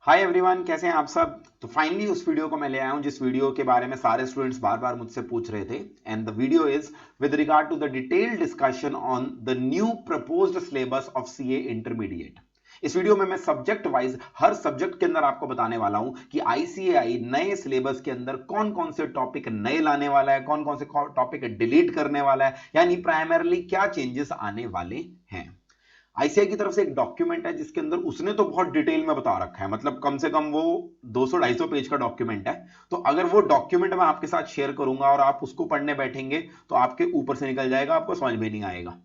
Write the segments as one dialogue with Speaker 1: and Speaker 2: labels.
Speaker 1: Hi everyone, कैसे हैं आप सब। तो फाइनली उस वीडियो को मैं ले आया हूं जिस वीडियो के बारे में सारे स्टूडेंट्स बार बार मुझसे पूछ रहे थे। And the video is with regard to the detailed discussion on the new proposed syllabus of CA intermediate. इस वीडियो में मैं सब्जेक्ट वाइज हर सब्जेक्ट के अंदर आपको बताने वाला हूं कि आईसीएआई नए सिलेबस के अंदर कौन कौन से टॉपिक नए लाने वाला है, कौन कौन से टॉपिक डिलीट करने वाला है, यानी प्राइमरली क्या चेंजेस आने वाले हैं। आईसीआई की तरफ से एक डॉक्यूमेंट है जिसके अंदर उसने तो बहुत डिटेल में बता रखा है, मतलब कम से कम वो 200-250 पेज का डॉक्यूमेंट है। तो अगर वो डॉक्यूमेंट मैं आपके साथ शेयर करूंगा और आप उसको पढ़ने बैठेंगे तो आपके ऊपर से निकल जाएगा, आपको समझ में नहीं आएगा।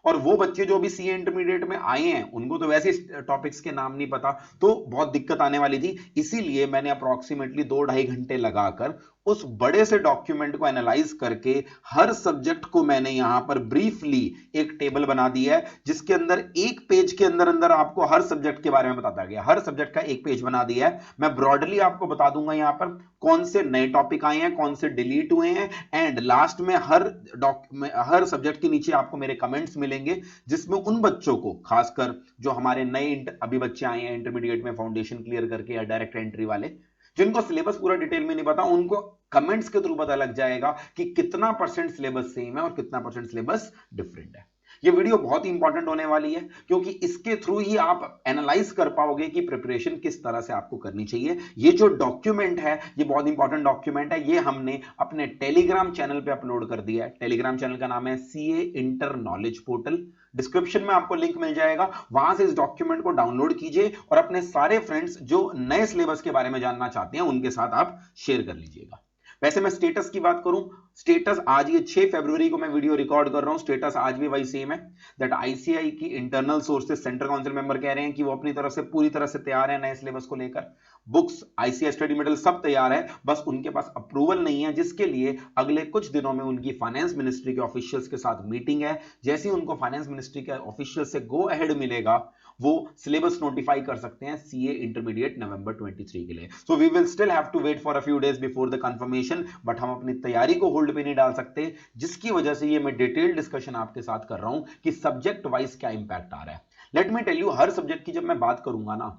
Speaker 1: और वो बच्चे जो भी सीए इंटरमीडिएट में आए हैं उनको तो वैसे टॉपिक्स के नाम नहीं पता, तो बहुत दिक्कत आने वाली थी। इसीलिए मैंने अप्रोक्सीमेटली 2-2.5 घंटे लगाकर उस बड़े से डॉक्यूमेंट को एनालाइज करके हर सब्जेक्ट को मैंने यहां पर ब्रीफली एक टेबल बना दी है जिसके अंदर एक पेज के अंदर अंदर आपको हर सब्जेक्ट के बारे में बताया गया। हर सब्जेक्ट का एक पेज बना दिया है। मैं ब्रॉडली आपको बता दूंगा यहां पर कौन से नए टॉपिक आए हैं, कौन से डिलीट हुए हैं, एंड लास्ट में हर सब्जेक्ट के नीचे आपको मेरे कमेंट्स मिलेंगे जिसमें उन बच्चों को, खासकर जो हमारे नए अभी बच्चे आए हैं इंटरमीडिएट में फाउंडेशन क्लियर करके या डायरेक्ट एंट्री वाले, जिनको सिलेबस पूरा डिटेल में नहीं पता, उनको कमेंट्स के थ्रू पता लग जाएगा कि कितना परसेंट सिलेबस सेम है और कितना परसेंट सिलेबस डिफरेंट है। ये वीडियो बहुत ही इंपॉर्टेंट होने वाली है क्योंकि इसके थ्रू ही आप एनालाइज कर पाओगे कि प्रिपरेशन किस तरह से आपको करनी चाहिए। ये जो डॉक्यूमेंट है ये बहुत इंपॉर्टेंट डॉक्यूमेंट है। ये हमने अपने टेलीग्राम चैनल पे अपलोड कर दिया है। टेलीग्राम चैनल का नाम है CA inter knowledge portal. Description में आपको लिंक मिल जाएगा, वहां से इस डॉक्यूमेंट को डाउनलोड कीजिए और अपने सारे फ्रेंड्स जो नए सिलेबस के बारे में जानना चाहते हैं उनके साथ आप शेयर कर लीजिएगा। वैसे मैं स्टेटस की बात करूं, स्टेटस आज ये 6 फरवरी को मैं वीडियो रिकॉर्ड कर रहा हूं, स्टेटस आज भी वही सेम है दैट आईसीआई की internal sources central council member कह रहे हैं कि वो अपनी तरफ से पूरी तरह से तैयार है नए सिलेबस को लेकर। बुक्स, आईसीआई स्टडी मटेरियल सब तैयार है, बस उनके पास अप्रूवल नहीं है, जिसके लिए अगले कुछ दिनों में उनकी फाइनेंस मिनिस्ट्री के ऑफिशियल्स के साथ मीटिंग है। जैसे ही उनको फाइनेंस मिनिस्ट्री के ऑफिशियल से गो अहेड मिलेगा वो सिलेबस नोटिफाई कर सकते हैं सीए इंटरमीडिएट नवंबर 23 के लिए। So we will still have to wait for a few days before the confirmation, but हम अपनी तैयारी को होल्ड पे नहीं डाल सकते, जिसकी वजह से ये मैं डिटेल डिस्कशन आपके साथ कर रहा हूं कि सब्जेक्ट वाइज क्या इंपैक्ट आ रहा है। लेट मी टेल यू, हर सब्जेक्ट की जब मैं बात करूंगा ना,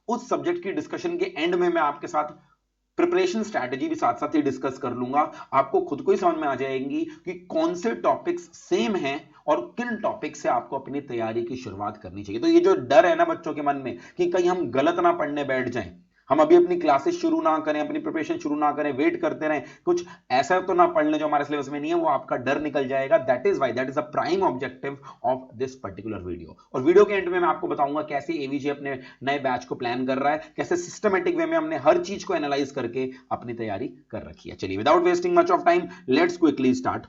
Speaker 1: उस सब्जेक्ट की डिस्कशन के एंड में मैं आपके साथ प्रिपरेशन स्ट्रैटेजी भी साथ साथ ही डिस्कस कर लूंगा। आपको खुद को ही समझ में आ जाएगी कि कौन से टॉपिक्स सेम हैं और किन टॉपिक से आपको अपनी तैयारी की शुरुआत करनी चाहिए। तो ये जो डर है ना बच्चों के मन में कि कहीं हम गलत ना पढ़ने बैठ जाएं, हम अभी अपनी क्लासेस शुरू ना करें, अपनी प्रिपरेशन शुरू ना करें, वेट करते रहें, कुछ ऐसा तो ना पढ़ लें जो हमारे सिलेबस में नहीं है, वो आपका डर निकल जाएगा। That is why, that is the prime objective of this particular video. और वीडियो के एंड में मैं आपको बताऊंगा कैसे एवीजी अपने नए बैच को प्लान कर रहा है, कैसे सिस्टमेटिक वे में हमने हर चीज को एनालाइज करके अपनी तैयारी कर रखी है। चलिए without wasting much of time let's quickly start.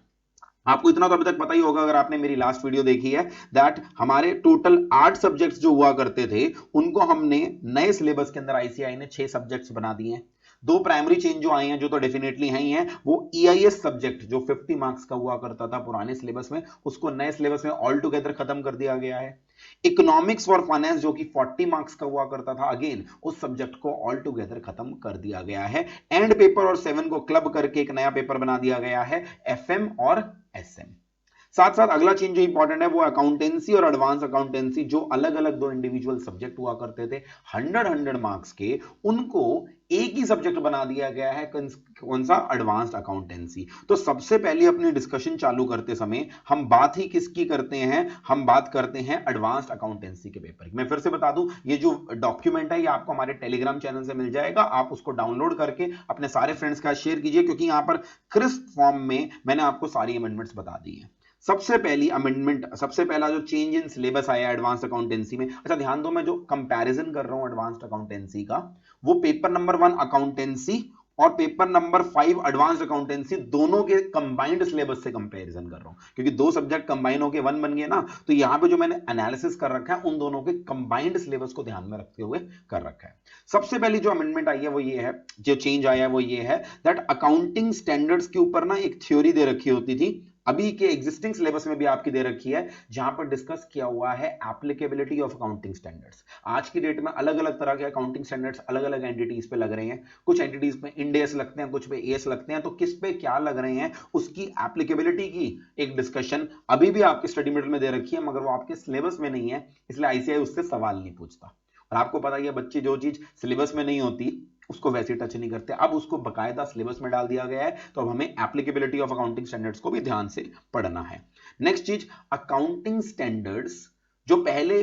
Speaker 1: आपको इतना तो अभी तक पता ही होगा अगर आपने मेरी लास्ट वीडियो देखी है, दैट हमारे टोटल 8 सब्जेक्ट्स जो हुआ करते थे उनको हमने नए सिलेबस के अंदर आईसीआई ने 6 सब्जेक्ट्स बना दिए हैं। दो प्राइमरी चेंज जो आए हैं, जो तो डेफिनेटली है ही हैं, वो ईआईएस सब्जेक्ट जो 50 मार्क्स का हुआ करता था पुराने सिलेबस में, उसको नए सिलेबस में ऑल टुगेदर खत्म कर दिया गया है। इकोनॉमिक्स फॉर फाइनेंस जो कि 40 मार्क्स का हुआ करता था, अगेन उस सब्जेक्ट को ऑल टुगेदर खत्म कर दिया गया है। एंड पेपर और 7 को क्लब करके एक नया पेपर बना दिया गया है, एफएम और एसएम। साथ साथ अगला चेंज जो इंपॉर्टेंट है वो अकाउंटेंसी और एडवांस अकाउंटेंसी, जो अलग अलग दो इंडिविजुअल सब्जेक्ट हुआ करते थे 100 मार्क्स के, उनको एक ही सब्जेक्ट बना दिया गया है। कौन सा? Advanced accountancy. तो सबसे पहले अपनी डिस्कशन चालू करते समय हम बात ही किसकी करते हैं? हम बात करते हैं एडवांस्ड अकाउंटेंसी के पेपर की। मैं फिर से बता दूं, ये जो डॉक्यूमेंट है ये आपको हमारे टेलीग्राम चैनल से मिल जाएगा, आप उसको डाउनलोड करके अपने सारे फ्रेंड्स के साथ शेयर कीजिए, क्योंकि यहां पर क्रिस्प फॉर्म में मैंने आपको सारी अमेंडमेंट्स बता दी है। सबसे पहली अमेंडमेंट, सबसे पहला जो चेंज इन सिलेबस आया एडवांस अकाउंटेंसी में, अच्छा ध्यान दो, मैं जो कंपैरिजन कर रहा हूं एडवांस्ड अकाउंटेंसी का, वो पेपर नंबर 1 अकाउंटेंसी और पेपर नंबर 5 एडवांस्ड अकाउंटेंसी, दोनों के कंबाइंड सिलेबस से कंपैरिजन कर रहा हूं, क्योंकि दो सब्जेक्ट कंबाइन होके 1 बन गए ना, तो यहां पे जो मैंने एनालिसिस कर रखा है उन दोनों के कंबाइंड सिलेबस को ध्यान में रखते हुए कर रखा है। सबसे पहली जो अमेंडमेंट आई है वो ये है, जो चेंज आया है वो ये है दैट अकाउंटिंग स्टैंडर्ड्स के ऊपर ना एक थ्योरी दे रखी होती थी, अभी के एग्जिस्टिंग सिलेबस में भी आपकी दे रखी है, जहां पर डिस्कस किया हुआ है एप्लीकेबिलिटी ऑफ अकाउंटिंग स्टैंडर्ड्स। आज की डेट में अलग अलग तरह के अकाउंटिंग स्टैंडर्ड्स अलग अलग एंटिटीज पे लग रहे हैं, कुछ एंटिटीज पे इंड एस लगते हैं, कुछ पे एस लगते हैं, तो किस पे क्या लग रहे हैं उसकी एप्लीकेबिलिटी की एक डिस्कशन अभी भी आपके स्टडी मटेरियल में दे रखी है, मगर वो आपके सिलेबस में नहीं है, इसलिए आईसीआई उससे सवाल नहीं पूछता। और आपको पता है बच्चे जो चीज सिलेबस में नहीं होती उसको वैसे टच नहीं करते, अब उसको बकायदा सिलेबस में डाल दिया गया है, तो अब हमें एप्लीकेबिलिटी ऑफ अकाउंटिंग स्टैंडर्ड्स को भी ध्यान से पढ़ना है। नेक्स्ट चीज, अकाउंटिंग स्टैंडर्ड्स जो पहले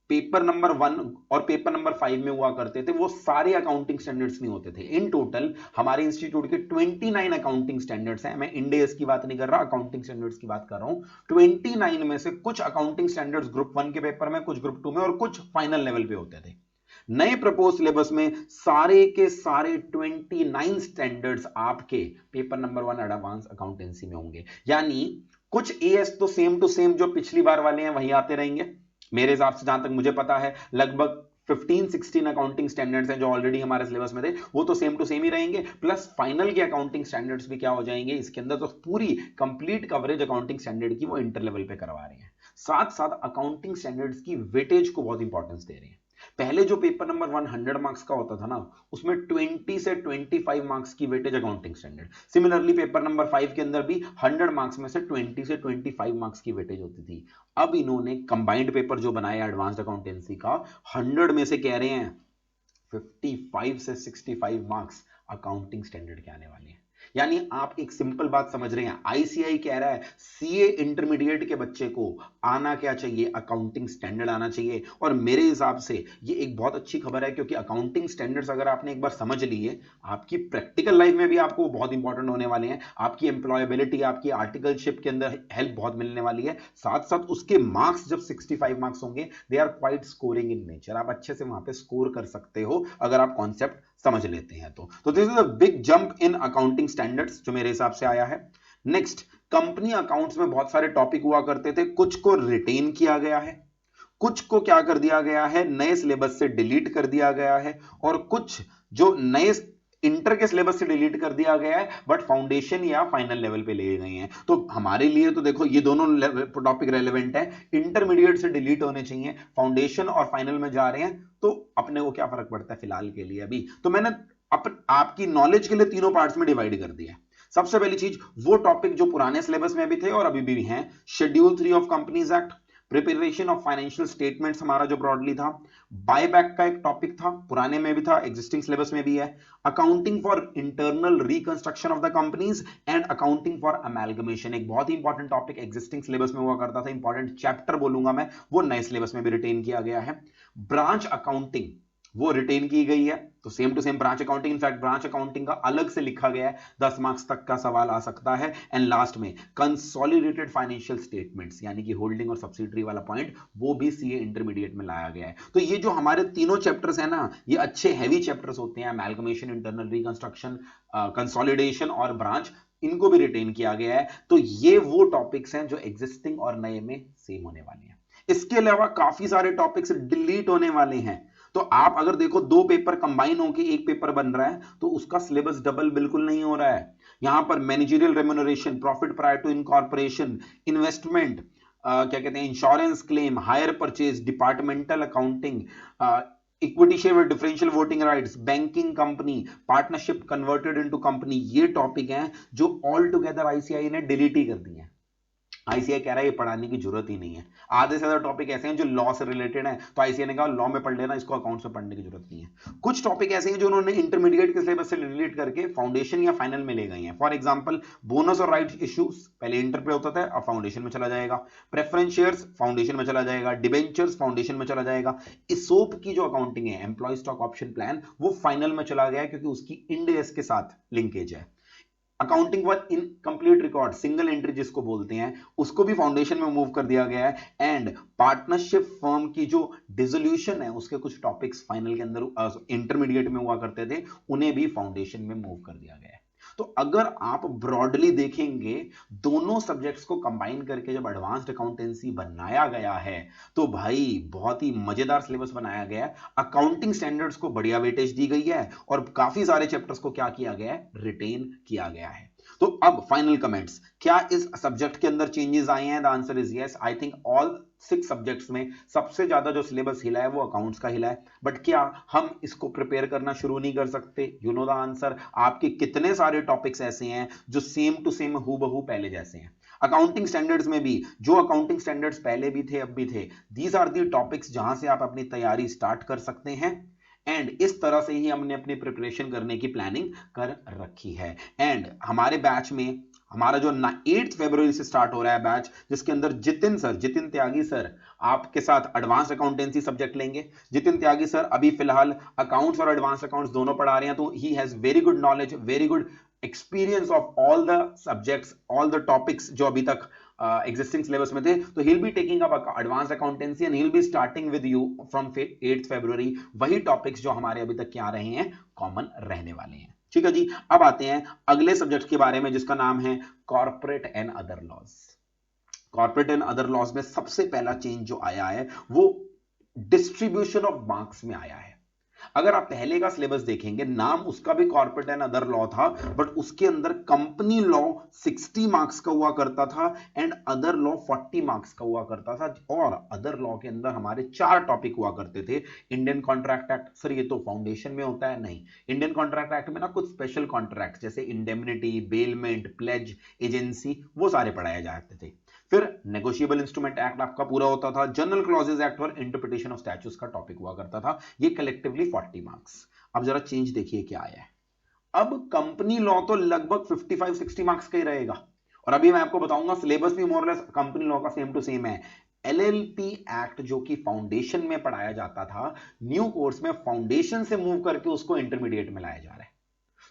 Speaker 1: पेपर नंबर 1 और पेपर नंबर 5 में हुआ करते थे वो सारे अकाउंटिंग स्टैंडर्ड्स नहीं होते थे। इन टोटल हमारे इंस्टीट्यूट के 29 अकाउंटिंग स्टैंडर्ड्स हैं। मैं इंड एएस की बात नहीं कर रहा, अकाउंटिंग स्टैंडर्ड्स की बात कर रहा हूं। 29 में से कुछ अकाउंटिंग स्टैंडर्ड्स ग्रुप 1 के पेपर में, कुछ ग्रुप 2 में और कुछ फाइनल लेवल पे होते थे। नए प्रपोज सिलेबस में सारे के सारे 29 स्टैंडर्ड्स आपके पेपर नंबर 1 एडवांस अकाउंटेंसी में होंगे। यानी कुछ एएस तो सेम टू सेम जो पिछली बार वाले हैं वही आते रहेंगे। मेरे हिसाब से जहां तक मुझे पता है लगभग 15-16 अकाउंटिंग स्टैंडर्ड्स हैं जो ऑलरेडी हमारे सिलेबस में थे, वो तो सेम टू सेम ही रहेंगे। प्लस फाइनल के अकाउंटिंग स्टैंडर्ड्स भी क्या हो जाएंगे इसके अंदर, तो पूरी कंप्लीट कवरेज अकाउंटिंग स्टैंडर्ड की वो इंटर लेवल पे करवा रहे हैं। साथ साथ अकाउंटिंग स्टैंडर्ड्स की वेटेज को बहुत इंपॉर्टेंस दे रहे हैं। पहले जो पेपर नंबर 100 मार्क्स का होता था ना, उसमें 20 से 25 मार्क्स की weightage accounting standard. Similarly paper number 5 के अंदर भी 100 मार्क्स में से 20 से 25 मार्क्स की वेटेज होती थी। अब इन्होंने कंबाइंड पेपर जो बनाया एडवांस्ड अकाउंटेंसी का, 100 में से कह रहे हैं 55 से 65 मार्क्स अकाउंटिंग स्टैंडर्ड के आने वाले हैं। यानी आप एक सिंपल बात समझ रहे हैं, आईसीआई कह रहा है सीए इंटरमीडिएट के बच्चे को आना क्या चाहिए, अकाउंटिंग स्टैंडर्ड आना चाहिए। और मेरे हिसाब से ये एक बहुत अच्छी खबर है, क्योंकि अकाउंटिंग स्टैंडर्ड्स अगर आपने एक बार समझ लिए, आपकी प्रैक्टिकल लाइफ में भी आपको बहुत इंपॉर्टेंट होने वाले हैं। आपकी एम्प्लॉयबिलिटी, आपकी आर्टिकलशिप के अंदर हेल्प बहुत मिलने वाली है। साथ साथ उसके मार्क्स जब 65 मार्क्स होंगे, they are quite scoring in nature. आप अच्छे से वहां पे स्कोर कर सकते हो अगर आप कॉन्सेप्ट समझ लेते हैं तो this is a big jump in accounting standards जो मेरे हिसाब से आया है। नेक्स्ट, कंपनी अकाउंट्स में बहुत सारे टॉपिक हुआ करते थे, कुछ को रिटेन किया गया है, कुछ को क्या कर दिया गया है, नए सिलेबस से डिलीट कर दिया गया है, और कुछ जो नए इंटर के सिलेबस से डिलीट कर दिया गया है बट फाउंडेशन या फाइनल लेवल पे ले गए हैं। तो हमारे लिए तो देखो ये दोनों टॉपिक रेलेवेंट है, इंटरमीडिएट से डिलीट होने चाहिए, फाउंडेशन और फाइनल में जा रहे हैं तो अपने को क्या फर्क पड़ता है फिलहाल के लिए। अभी तो मैंने आपकी नॉलेज के लिए तीनों पार्ट्स में डिवाइड कर दिया। सबसे पहली चीज, वो टॉपिक जो पुराने सिलेबस में भी थे और अभी भी हैं, schedule 3 of companies act, preparation of financial statements हमारा जो ब्रॉडली था, बायबैक का एक टॉपिक था, पुराने में भी था, एग्जिस्टिंग सिलेबस में भी है, accounting for internal reconstruction of the companies and accounting for amalgamation, एक बहुत ही इंपॉर्टेंट टॉपिक एग्जिस्टिंग सिलेबस में हुआ करता था, इंपॉर्टेंट चैप्टर बोलूंगा मैं, वो नए सिलेबस में भी रिटेन किया गया है। ब्रांच अकाउंटिंग वो रिटेन की गई है, तो same to same branch accounting, in fact branch accounting का अलग से लिखा गया है, 10 मार्क्स तक का सवाल आ सकता है। एंड लास्ट में कंसोलिडेटेड फाइनेंशियल स्टेटमेंट्स, यानी कि होल्डिंग और सब्सिडरी वाला पॉइंट, वो भी सीए इंटरमीडिएट में लाया गया है। तो ये जो हमारे तीनों चैप्टर्स है ना, ये अच्छे हैवी चैप्टर्स होते हैं, अमेलगमेशन, इंटरनल रिकंस्ट्रक्शन, कंसोलिडेशन और ब्रांच, इनको भी रिटेन किया गया है। तो ये वो टॉपिक्स हैं जो एग्जिस्टिंग और नए में सेम होने वाले हैं। इसके अलावा काफी सारे टॉपिक्स डिलीट होने वाले हैं। तो आप अगर देखो दो पेपर कंबाइन होके एक पेपर बन रहा है तो उसका सिलेबस डबल बिल्कुल नहीं हो रहा है। यहां पर managerial remuneration, profit prior to incorporation, investment, क्या कहते हैं, insurance claim, hire purchase, departmental accounting, equity share with differential voting rights, banking company, partnership converted into company, ये टॉपिक हैं जो ऑल टुगेदर आईसीआई ने डिलीट ही कर दिए हैं। आईसीआई कह रहा है ये पढ़ाने की जरूरत ही नहीं है। आधे से ज्यादा टॉपिक ऐसे हैं जो लॉ से रिलेटेड है, तो आईसीआई ने कहा लॉ में पढ़ लेना, इसको अकाउंट्स में पढ़ने की जरूरत नहीं है। कुछ टॉपिक ऐसे हैं जो उन्होंने इंटरमीडिएट के सिलेबस से डिलीट करके फाउंडेशन या फाइनल में ले गए हैं। फॉर एग्जांपल, बोनस और राइट इश्यूज पहले इंटर पे होता था, अब फाउंडेशन में चला जाएगा। प्रेफरेंस शेयर्स फाउंडेशन में चला जाएगा, डिबेंचर्स फाउंडेशन में चला जाएगा। इसोप की जो अकाउंटिंग है, एम्प्लॉय स्टॉक ऑप्शन प्लान, वो फाइनल में चला गया क्योंकि उसकी इंड एएस के साथ लिंकेज है। Accounting for incomplete record, single entry जिसको बोलते हैं, उसको भी फाउंडेशन में मूव कर दिया गया है। एंड पार्टनरशिप फर्म की जो डिसोल्यूशन है, उसके कुछ टॉपिक्स फाइनल के अंदर इंटरमीडिएट में हुआ करते थे, उन्हें भी फाउंडेशन में मूव कर दिया गया है। तो अगर आप ब्रॉडली देखेंगे, दोनों सब्जेक्ट्स को कंबाइन करके जब एडवांस्ड अकाउंटेंसी बनाया गया है, तो भाई बहुत ही मजेदार सिलेबस बनाया गया है। अकाउंटिंग स्टैंडर्ड्स को बढ़िया वेटेज दी गई है और काफी सारे चैप्टर्स को क्या किया गया है, रिटेन किया गया है। तो अब फाइनल कमेंट्स, क्या इस सब्जेक्ट के अंदर चेंजेस आए हैं? The answer is yes. I think all 6 subjects में सबसे ज्यादा जो सिलेबस हिला है वो अकाउंट्स का हिला है। बट क्या हम इसको प्रिपेयर करना शुरू नहीं कर सकते? You know the answer. आपके कितने सारे टॉपिक्स ऐसे हैं जो सेम टू सेम हूबहू पहले जैसे हैं। अकाउंटिंग स्टैंडर्ड्स में भी जो अकाउंटिंग स्टैंडर्ड्स पहले भी थे अब भी थे, दीज आर दी टॉपिक्स जहां से आप अपनी तैयारी स्टार्ट कर सकते हैं। एंड इस तरह से ही हमने अपनी प्रिपरेशन करने की प्लानिंग कर रखी है। एंड हमारे बैच में हमारा जो 8 फरवरी से स्टार्ट हो रहा है बैच, जिसके अंदर जितिन त्यागी सर आपके साथ एडवांस अकाउंटेंसी सब्जेक्ट लेंगे। जितिन त्यागी सर अभी फिलहाल अकाउंट्स और एडवांस अकाउंट्स दोनों पढ़ा रहे हैं, तो he has very good knowledge, very good experience of all the subjects, all the topics जो अभी तक एग्जिस्टिंग सिलेबस में थे। तो he'll be taking up advanced accountancy and he'll be starting with you from 8th February। वही topics जो हमारे अभी तक क्या रहे हैं, कॉमन रहने वाले हैं। ठीक है जी, अब आते हैं अगले सब्जेक्ट के बारे में जिसका नाम है corporate and other laws. Corporate and other laws में सबसे पहला चेंज जो आया है वो डिस्ट्रीब्यूशन ऑफ मार्क्स में आया है। अगर आप पहले का सिलेबस देखेंगे, नाम उसका भी कॉर्पोरेट एंड अदर लॉ था, बट उसके अंदर कंपनी लॉ 60 मार्क्स का हुआ करता था एंड अदर लॉ 40 मार्क्स का हुआ करता था। और अदर लॉ के अंदर हमारे 4 टॉपिक हुआ करते थे। इंडियन कॉन्ट्रैक्ट एक्ट, सर ये तो फाउंडेशन में होता है, नहीं, इंडियन कॉन्ट्रैक्ट एक्ट में ना कुछ स्पेशल कॉन्ट्रैक्ट जैसे इंडेमनिटी, बेलमेंट, प्लेज, एजेंसी, वो सारे पढ़ाए जाते थे। फिर नेगोशिएबल इंस्ट्रूमेंट एक्ट आपका पूरा होता था। जनरल क्लॉजेस एक्ट और इंटरप्रिटेशन ऑफ स्टैट्यूट्स का टॉपिक हुआ करता था। ये कलेक्टिवली 40 मार्क्स। अब जरा चेंज देखिए क्या आया है। अब कंपनी लॉ तो लगभग 55-60 मार्क्स का ही रहेगा। और अभी मैं आपको बताऊंगा सिलेबस भी मोर लेस कंपनी लॉ का सेम टू सेम है। एलएलपी एक्ट जो कि फाउंडेशन में पढ़ाया जाता था, न्यू कोर्स में फाउंडेशन से मूव करके उसको इंटरमीडिएट में लाया जा रहा है।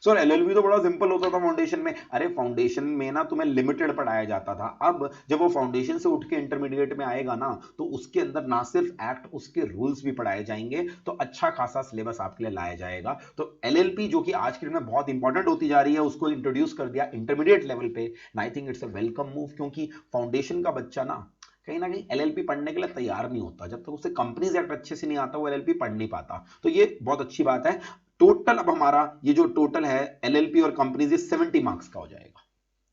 Speaker 1: सर एलएलबी तो बड़ा सिंपल होता था फाउंडेशन में। अरे फाउंडेशन में ना तुम्हें लिमिटेड पढ़ाया जाता था। अब जब वो फाउंडेशन से उठ के इंटरमीडिएट में आएगा ना, तो उसके अंदर ना सिर्फ एक्ट, उसके रूल्स भी पढ़ाए जाएंगे, तो अच्छा खासा सिलेबस आपके लिए लाया जाएगा। तो एलएलपी जो कि आज के दिन में बहुत इंपॉर्टेंट होती जा रही है, उसको इंट्रोड्यूस कर दिया इंटरमीडिएट लेवल पे। I think it's a welcome move, क्योंकि फाउंडेशन का बच्चा ना कहीं ना कहीं एलएलपी पढ़ने के लिए तैयार नहीं होता। जब तक उसे कंपनीज एक्ट अच्छे से नहीं आता, वो एलएलपी पढ़ नहीं पाता। तो ये बहुत अच्छी बात है। टोटल अब हमारा ये जो टोटल है एलएलपी और कंपनीज, ये 70 मार्क्स का हो जाएगा।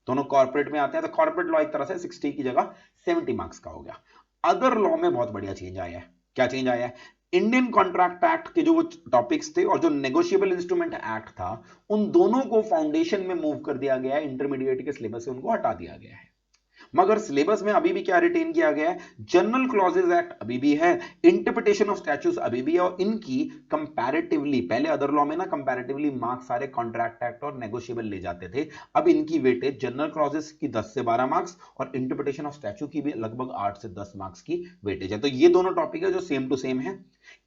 Speaker 1: दोनों कॉर्पोरेट में आते हैं, तो कॉर्पोरेट लॉ एक तरह से 60 की जगह 70 मार्क्स का हो गया। अदर लॉ में बहुत बढ़िया चेंज आया है। क्या चेंज आया है? इंडियन कॉन्ट्रैक्ट एक्ट के जो वो टॉपिक्स थे और जो नेगोशिएबल इंस्ट्रूमेंट एक्ट था, उन दोनों को फाउंडेशन में मूव कर दिया गया है। इंटरमीडिएट के सिलेबस से उनको हटा दिया गया है। मगर सिलेबस में अभी भी क्या रिटेन किया गया है? जनरल क्लॉजेज एक्ट अभी भी है, इंटरप्रिटेशन ऑफ स्टैट्यूट्स अभी भी है, और इनकी कंपैरेटिवली, पहले अदर लॉ में ना कंपैरेटिवली मार्क्स सारे कॉन्ट्रैक्ट एक्ट और नेगोशिएबल ले जाते थे। अब इनकी वेटेज जनरल क्लॉजेज की 10 से 12 मार्क्स और इंटरप्रिटेशन ऑफ स्टैट्यू की भी लगभग 8 से 10 मार्क्स की वेटेज है। तो ये दोनों टॉपिक है जो सेम टू सेम है।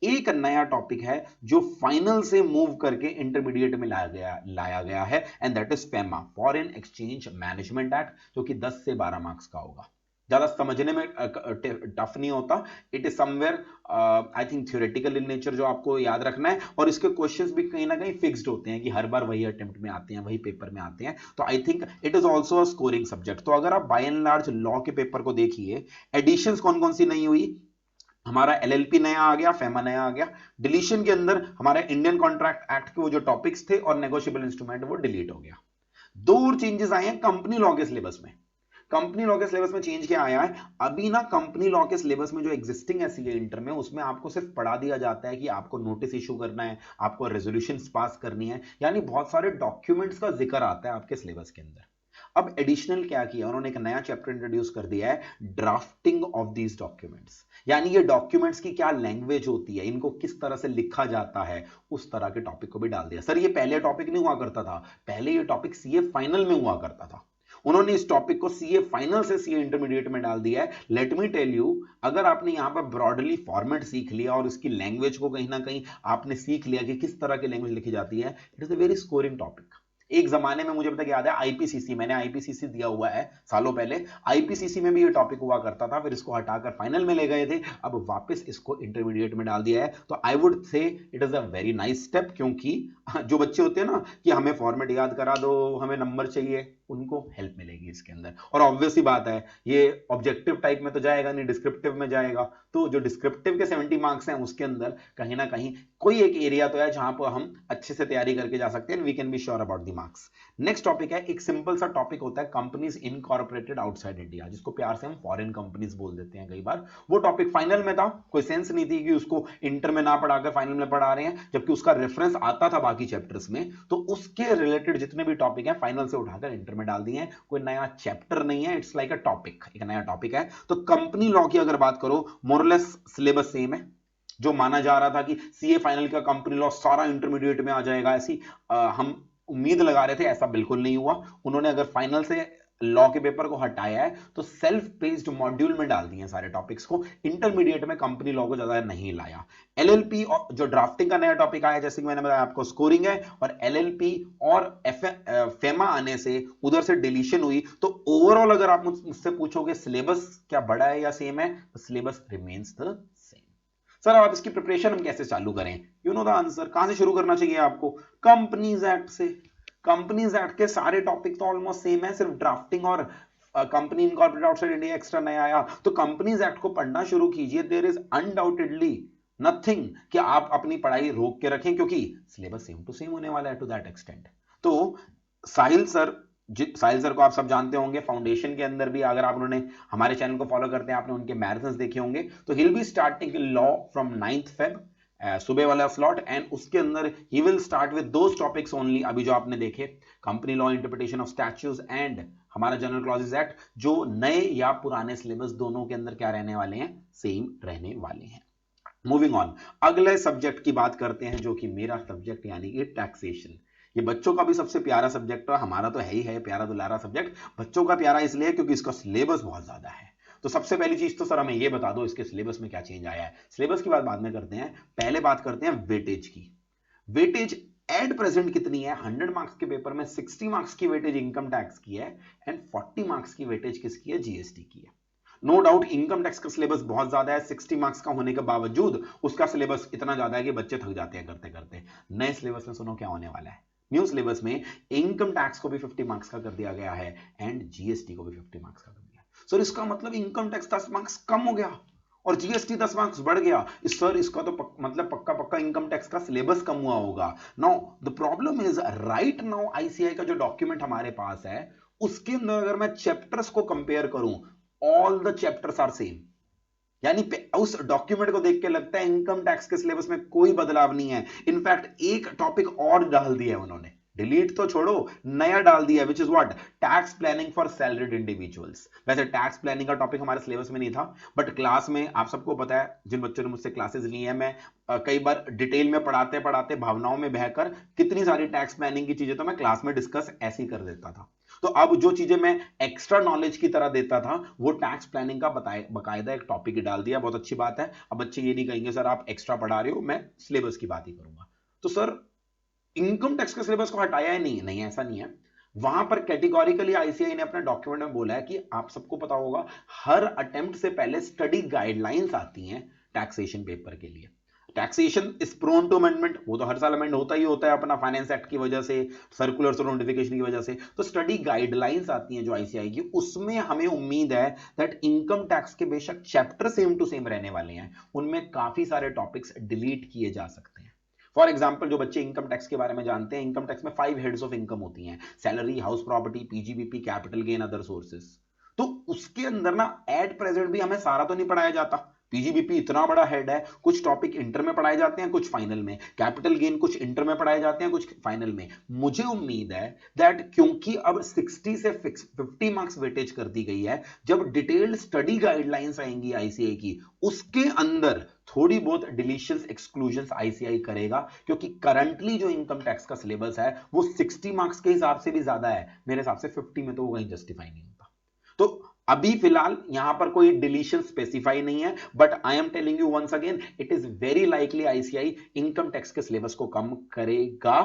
Speaker 1: एक नया टॉपिक है जो फाइनल से मूव करके इंटरमीडिएट में लाया गया है, and that is FEMA, foreign exchange management act, जो कि 10 से 12 मार्क्स का होगा। ज्यादा समझने में टफ नहीं होता। It is somewhere I think theoretical in nature, जो आपको याद रखना है। और इसके क्वेश्चंस भी कहीं ना कहीं फिक्स्ड होते हैं कि हर बार वही अटेम्प्ट में आते हैं, वही पेपर में आते हैं। तो I think it is also a scoring subject. तो अगर आप बाय एंड लार्ज लॉ के पेपर को देखिए, एडिशंस कौन कौन सी नहीं हुई? हमारा एलएलपी नया आ गया, फेमा नया आ गया। डिलीशन के अंदर हमारे इंडियन कॉन्ट्रैक्ट एक्ट के वो जो टॉपिक्स थे और नेगोशिएबल इंस्ट्रूमेंट, वो डिलीट हो गया। दो और चेंजेस आए हैं कंपनी लॉ के सिलेबस में। कंपनी लॉ के सिलेबस में चेंज क्या आया है? अभी ना कंपनी लॉ के सिलेबस में जो एग्जिस्टिंग है सीए इंटर में, उसमें आपको सिर्फ पढ़ा दिया जाता है कि आपको नोटिस इशू करना है, आपको रेजोल्यूशंस पास करनी है, यानी बहुत सारे डॉक्यूमेंट्स का जिक्र आता है आपके सिलेबस के अंदर। अब एडिशनल क्या किया उन्होंने? एक नया चैप्टर इंट्रोड्यूस कर दिया है, ड्राफ्टिंग ऑफ दीज डॉक्यूमेंट्स। यानी ये डॉक्यूमेंट्स की क्या लैंग्वेज होती है, इनको किस तरह से लिखा जाता है, उस तरह के टॉपिक को भी डाल दिया। सर ये पहले टॉपिक नहीं हुआ करता था, पहले ये टॉपिक सीए फाइनल में हुआ करता था। उन्होंने इस टॉपिक को सीए फाइनल से सीए इंटरमीडिएट में डाल दिया है। लेट मी टेल यू, अगर आपने यहां पर ब्रॉडली फॉर्मेट सीख लिया और इसकी लैंग्वेज को कहीं ना कहीं आपने सीख लिया कि किस तरह की लैंग्वेज लिखी जाती है, it is a very scoring topic. एक जमाने में मुझे अब तक याद है आईपीसीसी, मैंने आईपीसीसी दिया हुआ है सालों पहले, आईपीसीसी में भी ये टॉपिक हुआ करता था, फिर इसको हटाकर फाइनल में ले गए थे, अब वापस इसको इंटरमीडिएट में डाल दिया है। तो आई वुड से it is a very nice step, क्योंकि जो बच्चे होते हैं ना कि हमें फॉर्मेट याद करा दो, हमें नंबर चाहिए, उनको हेल्प मिलेगी इसके अंदर। और ऑब्वियस ही बात है, ये ऑब्जेक्टिव टाइप में तो जाएगा नहीं, डिस्क्रिप्टिव में जाएगा। तो जो डिस्क्रिप्टिव के 70 मार्क्स हैं, उसके अंदर कहीं ना कहीं कोई एक एरिया तो है जहां पर हम अच्छे से तैयारी करके जा सकते हैं, we can be sure about the marks. Next topic है, एक सिंपल सा टॉपिक होता है, कंपनीज इनकॉर्पोरेटेड आउटसाइड इंडिया, जिसको प्यार से हम फॉरेन कंपनीज बोल देते हैं कई बार। वो टॉपिक फाइनल में था, कोई सेंस नहीं थी कि उसको इंटर में ना पढ़ाकर फाइनल में पढ़ा रहे हैं, जबकि उसका रेफरेंस आता था बाकी चैप्टर्स में। तो उसके रिलेटेड जितने भी टॉपिक हैं, फाइनल से उठाकर इंटर में डाल दिए हैं, कोई नया चैप्टर नहीं है, इट्स लाइक अ टॉपिक, एक नया टॉपिक है। तो कंपनी लॉ की अगर बात करो, मोरलेस सिलेबस सेम है। जो माना जा रहा था कि सीए फाइनल का कंपनी लॉ सारा इंटरमीडिएट में आ जाएगा, ऐसी हम उम्मीद लगा रहे थे, ऐसा बिल्कुल नहीं हुआ। उन्होंने अगर फाइनल से लॉ के पेपर को हटाया है तो सेल्फ बेस्ड मॉड्यूल में डाल दिए सारे टॉपिक्स को, इंटरमीडिएट में कंपनी लॉ को ज्यादा नहीं लाया। एलएलपी और जो ड्राफ्टिंग का नया टॉपिक आया, जैसे कि मैंने बताया आपको, स्कोरिंग है, और एलएलपी और फेमा आने से उधर से डिलीशन हुई। तो ओवरऑल अगर आप मुझसे पूछोगे सिलेबस क्या बड़ा है या सेम है, तो syllabus remains the same. Sir अब इसकी प्रिपरेशन हम कैसे चालू करें? You know the answer. कहां से शुरू करना चाहिए आपको? कंपनीज एक्ट से। कंपनीज एक्ट के सारे टॉपिक तो ऑलमोस्ट सेम है, सिर्फ ड्राफ्टिंग और company incorporated outside India extra नया आया। तो कंपनीज एक्ट को पढ़ना शुरू कीजिए। देयर इज अनडाउटेडली नथिंग कि आप अपनी पढ़ाई रोक के रखें, क्योंकि सिलेबस सेम टू सेम होने वाला है टू दैट एक्सटेंट। तो साहिल सर को आप सब जानते होंगे, फाउंडेशन के अंदर भी अगर आप उन्होंने हमारे चैनल को फॉलो करते हैं, आपने उनके मैराथन्स देखे होंगे। तो ही will be starting law from 9th Feb, सुबह वाला स्लॉट, एंड उसके अंदर he will start with those topics only, अभी जो आपने देखे, company law, interpretation of statutes and हमारा जनरल क्लॉजेज एक्ट, जो नए या पुराने सिलेबस दोनों के अंदर क्या रहने वाले हैं, सेम रहने वाले हैं। मूविंग ऑन, अगले सब्जेक्ट की बात करते हैं, जो कि मेरा सब्जेक्ट यानी कि टैक्सेशन। ये बच्चों का भी सबसे प्यारा सब्जेक्ट है, हमारा तो है ही है प्यारा दुलारा सब्जेक्ट। बच्चों का प्यारा इसलिए क्योंकि इसका सिलेबस बहुत ज्यादा है। तो सबसे पहली चीज तो सर हमें ये बता दो, इसके सिलेबस में क्या चेंज आया है। सिलेबस की बात बाद में करते हैं, पहले बात करते हैं वेटेज की। वेटेज एट प्रेजेंट कितनी है? 100 मार्क्स के पेपर में 60 मार्क्स की वेटेज इनकम टैक्स की है, एंड 40 मार्क्स की वेटेज किसकी है? जीएसटी की है। नो डाउट इनकम टैक्स का सिलेबस बहुत ज्यादा है, 60 मार्क्स का होने के बावजूद उसका सिलेबस इतना ज्यादा है कि बच्चे थक जाते हैं करते करते। नए सिलेबस में सुनो क्या होने वाला है। न्यू सिलेबस में इनकम टैक्स को भी 50 मार्क्स का कर दिया गया है, एंड जीएसटी को भी 50 मार्क्स का कर दिया। सर इसका मतलब इनकम टैक्स 10 मार्क्स कम हो गया और जीएसटी 10 मार्क्स बढ़ गया। सर इसका तो मतलब पक्का पक्का इनकम टैक्स का सिलेबस कम हुआ होगा। Now the problem is, right now ICI का जो डॉक्यूमेंट हमारे पास है, उसके अंदर अगर मैं चैप्टर्स को कंपेयर करूं, all the chapters are same. यानी उस डॉक्यूमेंट को देख के लगता है इनकम टैक्स के सिलेबस में कोई बदलाव नहीं है। इनफैक्ट एक टॉपिक और डाल दिया है उन्होंने, डिलीट तो छोड़ो, नया डाल दिया, which is what? Tax planning for salaried individuals. वैसे टैक्स प्लानिंग का टॉपिक हमारे सिलेबस में नहीं था, बट क्लास में आप सबको पता है, जिन बच्चों ने मुझसे क्लासेस ली है, मैं कई बार डिटेल में पढ़ाते पढ़ाते भावनाओं में बहकर कितनी सारी टैक्स प्लानिंग की चीजें तो मैं क्लास में डिस्कस ऐसे ही कर देता था। तो अब जो चीजें मैं एक्स्ट्रा नॉलेज की तरह देता था, वो टैक्स प्लानिंग का बकायदा एक टॉपिक ही डाल दिया। बहुत अच्छी बात है। अब बच्चे ये नहीं कहेंगे सर आप एक्स्ट्रा पढ़ा रहे हो, मैं सिलेबस की बात ही करूंगा। तो सर इनकम टैक्स के सिलेबस को हटाया ही नहीं, नहीं ऐसा नहीं है। वहां पर कैटेगोरिकली आईसीआई ने अपने डॉक्यूमेंट में बोला है कि आप सबको पता होगा, हर अटेम्प्ट से पहले स्टडी गाइडलाइंस आती हैं टैक्सेशन पेपर के लिए। Taxation is prone to amendment, वो तो हर साल अमेंड होता ही होता है अपना फाइनेंस एक्ट की वजह से, सर्कुलर्स और नोटिफिकेशन की वजह से। तो स्टडी गाइडलाइंस आती हैं जो आईसीआई की, उसमें हमें उम्मीद है दैट इनकम टैक्स के बेशक चैप्टर सेम टू सेम रहने वाले हैं, उनमें काफी सारे टॉपिक्स डिलीट किए जा सकते हैं। फॉर एग्जाम्पल, जो बच्चे इनकम टैक्स के बारे में जानते हैं, इनकम टैक्स में 5 हेड्स ऑफ इनकम होती हैं, salary, house property, PGBP, capital gain, other sources. तो उसके अंदर ना एट प्रेजेंट भी हमें सारा तो नहीं पढ़ाया जाता। पीजीबीपी इतना बड़ा हेड है, कुछ टॉपिक इंटर में पढ़ाए जाते हैं, कुछ फाइनल में। कैपिटल गेन कुछ इंटर में पढ़ाए जाते हैं, कुछ फाइनल में। मुझे उम्मीद है दैट क्योंकि अब 60 से 50 मार्क्स वेटेज कर दी गई है, जब डिटेल्ड स्टडी गाइडलाइंस आएंगी आईसीआई की, उसके अंदर थोड़ी बहुत डिलीशियस एक्सक्लूजन्स आईसीआई करेगा, क्योंकि करंटली जो इनकम टैक्स का सिलेबस है वो 60 मार्क्स के हिसाब से भी ज्यादा है। मेरे हिसाब से 50 में तो वो कहीं जस्टिफाई नहीं होता। तो अभी फिलहाल यहां पर कोई डिलीशन स्पेसिफाई नहीं है, but I am telling you once again, it is very likely ICAI income tax के सिलेबस को कम करेगा।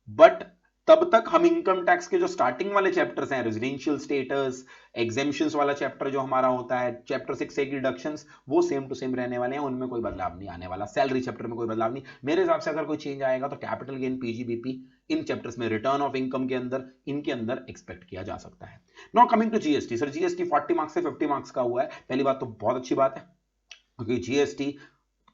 Speaker 1: बट तब तक हम इनकम टैक्स के जो स्टार्टिंग वाले चैप्टर्स हैं, रेजिडेंशियल स्टेटस, एग्जेम्पशंस वाला चैप्टर जो हमारा होता है, चैप्टर 6 की डिडक्शंस, वो सेम टू सेम रहने वाले हैं, उनमें कोई बदलाव नहीं आने वाला। सैलरी चैप्टर में कोई बदलाव नहीं। मेरे हिसाब से अगर कोई चेंज आएगा तो कैपिटल गेन, पीजीबीपी, इन चैप्टर्स में रिटर्न ऑफ इनकम के अंदर, इनके अंदर एक्सपेक्ट किया जा सकता है। Now coming to GST. Sir GST 40 marks से 50 मार्क्स का हुआ है, पहली बात तो बहुत अच्छी बात है, क्योंकि जीएसटी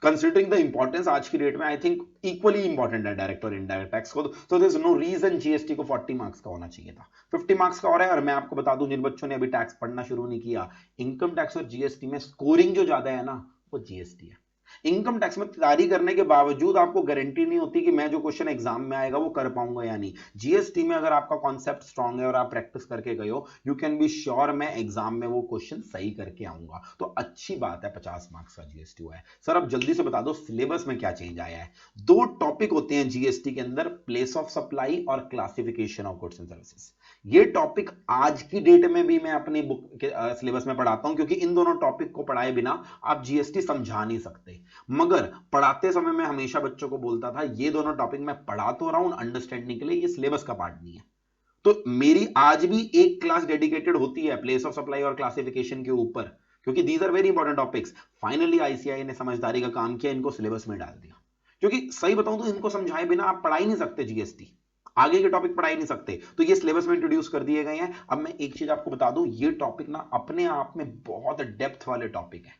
Speaker 1: कंसिडरिंग द इंपॉर्टेंस आज की डेट में आई थिंक इक्वली इंपॉर्टेंट है डायरेक्ट और इनडायरेक्ट टैक्स को। तो there is no reason GST को 40 मार्क्स का होना चाहिए था, 50 मार्क्स का हो रहा है। और मैं आपको बता दूं, जिन बच्चों ने अभी टैक्स पढ़ना शुरू नहीं किया, इनकम टैक्स और जीएसटी में स्कोरिंग जो ज्यादा है ना, वो जीएसटी है। इनकम टैक्स में तैयारी करने के बावजूद आपको गारंटी नहीं होती कि मैं जो क्वेश्चन एग्जाम में आएगा वो कर पाऊंगा या नहीं। जीएसटी में अगर आपका कॉन्सेप्ट स्ट्रांग है और आप प्रैक्टिस करके गए हो, यू कैन बी श्योर मैं एग्जाम में वो क्वेश्चन सही करके आऊंगा। तो अच्छी बात है 50 मार्क्स का जीएसटी हुआ है। सर अब जल्दी से बता दो सिलेबस में क्या चेंज आया है। दो टॉपिक होते हैं जीएसटी के अंदर, प्लेस ऑफ सप्लाई और classification of goods and services. ये टॉपिक आज की डेट में भी मैं अपनी बुक के सिलेबस में पढ़ाता हूं, क्योंकि इन दोनों टॉपिक को पढ़ाए बिना आप जीएसटी समझा नहीं सकते। मगर पढ़ाते समय मैं हमेशा बच्चों को बोलता था ये दोनों टॉपिक मैं पढ़ा तो रहा हूं अंडरस्टैंडिंग के लिए, ये सिलेबस का पार्ट नहीं है। तो मेरी आज भी एक क्लास डेडिकेटेड होती है प्लेस ऑफ सप्लाई और क्लासिफिकेशन के ऊपर, क्योंकि these are very important topics. Finally ICAI ने समझदारी का काम किया, इनको सिलेबस में डाल दिया। क्योंकि सही बताऊं तो इनको समझाए बिना आप पढ़ा ही नहीं सकते जीएसटी, आगे के टॉपिक पढ़ा ही नहीं सकते। तो ये सिलेबस में इंट्रोड्यूस कर दिए गए हैं। अब मैं एक चीज आपको बता दूं, ये टॉपिक ना अपने आप में बहुत डेप्थ वाले टॉपिक है,